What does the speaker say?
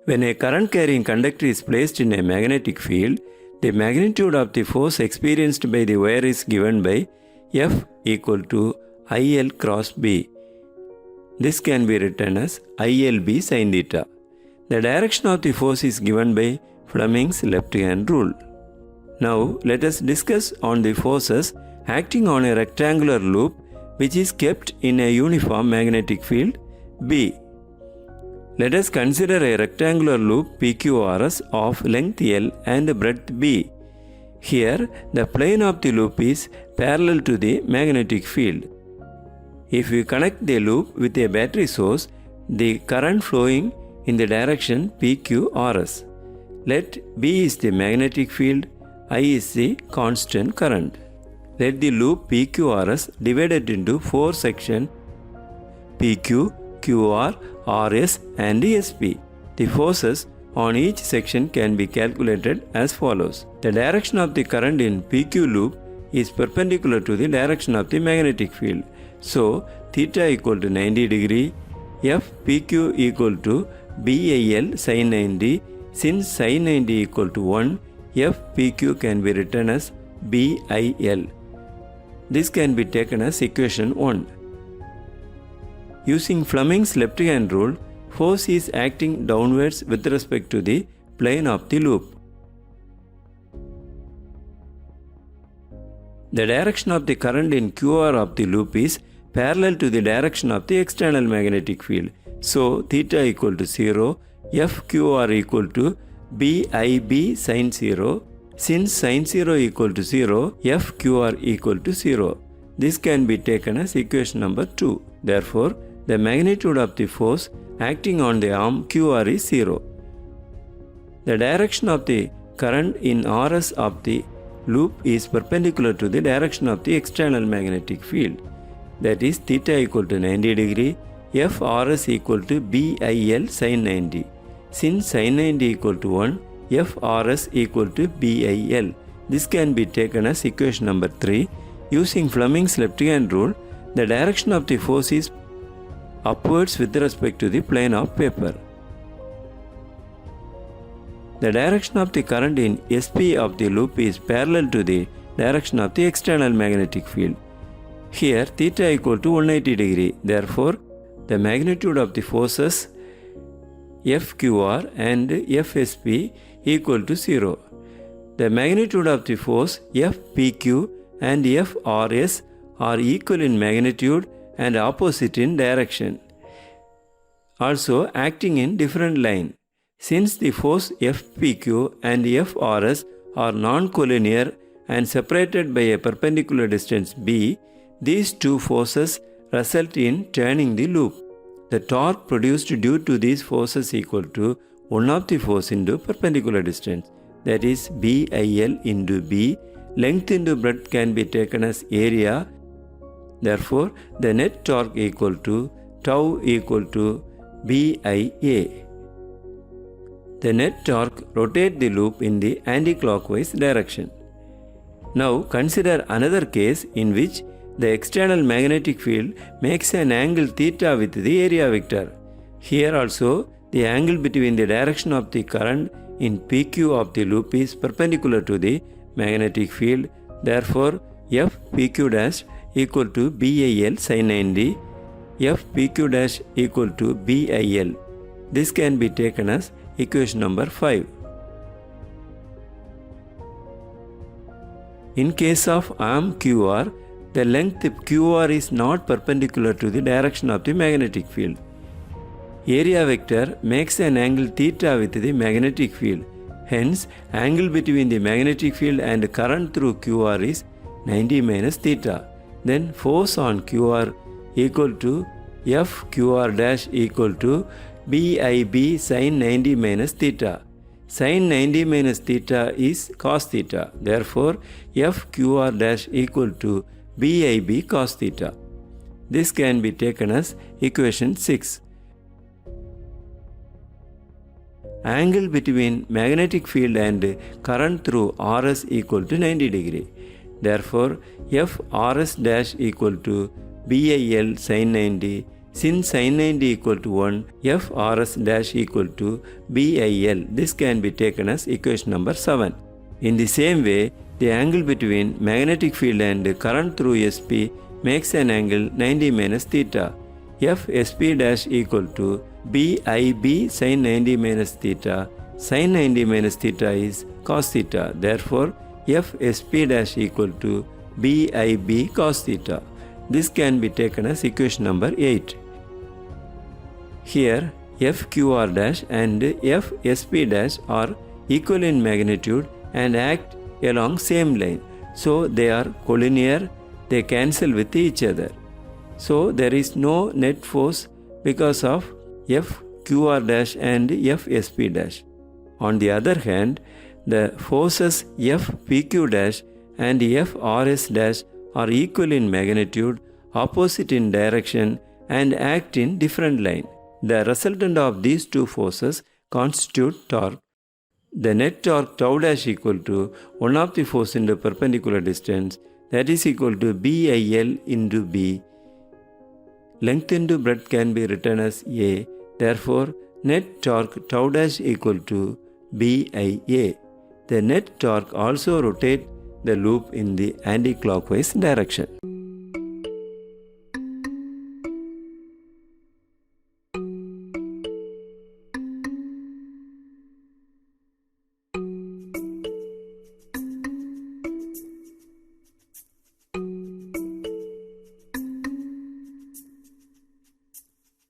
When a current carrying conductor is placed in a magnetic field, the magnitude of the force experienced by the wire is given by F equal to IL cross B. This can be written as ILB sin theta. The direction of the force is given by Fleming's left hand rule. Now let us discuss on the forces acting on a rectangular loop which is kept in a uniform magnetic field B. Let us consider a rectangular loop PQRS of length L and breadth B. Here the plane of the loop is parallel to the magnetic field. If we connect the loop with a battery source, the current flowing in the direction PQRS. Let B is the magnetic field, I is the constant current. Let the loop PQRS divided into 4 sections PQ, QR, RS and SP. The forces on each section can be calculated as follows. The direction of the current in PQ loop is perpendicular to the direction of the magnetic field. So, theta equal to 90 degree, F PQ equal to BIL sin 90. Since sin 90 equal to 1, F PQ can be written as BIL. This can be taken as equation 1. Using Fleming's left hand rule, force is acting downwards with respect to the plane of the loop. The direction of the current in QR of the loop is parallel to the direction of the external magnetic field. So, theta equal to 0, FQR equal to BIB sin 0. Since sin 0 equal to 0, FQR equal to 0. This can be taken as equation number 2. Therefore, the magnitude of the force acting on the arm QR is 0. The direction of the current in RS of the loop is perpendicular to the direction of the external magnetic field. That is theta equal to 90 degree, FRS equal to BIL sin 90. Since sin 90 equal to 1, FRS equal to BIL. This can be taken as equation number 3. Using Fleming's left hand rule, the direction of the force is upwards with respect to the plane of paper. The direction of the current in SP of the loop is parallel to the direction of the external magnetic field. Here theta equal to 180 degree. Therefore, the magnitude of the forces FQR and FSP equal to 0. The magnitude of the force FPQ and FRS are equal in magnitude and opposite in direction, also acting in different line. Since the force FPQ and FRS are non-collinear and separated by a perpendicular distance b, these two forces result in turning the loop. The torque produced due to these forces equal to 1 of the force into perpendicular distance, that is BIL into B. Length into breadth can be taken as area. Therefore, the net torque equal to tau equal to BIA. The net torque rotates the loop in the anti-clockwise direction. Now consider another case in which the external magnetic field makes an angle theta with the area vector. Here also, the angle between the direction of the current in PQ of the loop is perpendicular to the magnetic field. Therefore, F PQ dash equal to BIL sin 90, F PQ dash equal to BIL. This can be taken as equation number 5. In case of arm QR, the length QR is not perpendicular to the direction of the magnetic field. Area vector makes an angle theta with the magnetic field. Hence, angle between the magnetic field and current through QR is 90 minus theta. Then force on QR equal to F QR dash equal to BIB sin 90 minus theta. Sin 90 minus theta is cos theta. Therefore, F QR dash equal to BIB cos theta. This can be taken as equation 6. Angle between magnetic field and current through RS equal to 90 degree. Therefore, F RS dash equal to BIL sin 90, Since sin 90 equal to 1, F Rs dash equal to BIL. This can be taken as equation number 7. In the same way, the angle between magnetic field and current through SP makes an angle 90 minus theta. F SP dash equal to BIB sin 90 minus theta. Sin 90 minus theta is cos theta. Therefore, F SP dash equal to BIB cos theta. This can be taken as equation number 8. Here, FQR dash and FSP dash are equal in magnitude and act along same line. So they are collinear, they cancel with each other. So there is no net force because of FQR dash and FSP dash. On the other hand, the forces FPQ dash and FRS dash are equal in magnitude, opposite in direction, and act in different line. The resultant of these two forces constitute torque. The net torque tau dash equal to one of the force into perpendicular distance, that is equal to BIL into B. Length into breadth can be written as A. Therefore, net torque tau dash equal to BIA. The net torque also rotates the loop in the anti-clockwise direction.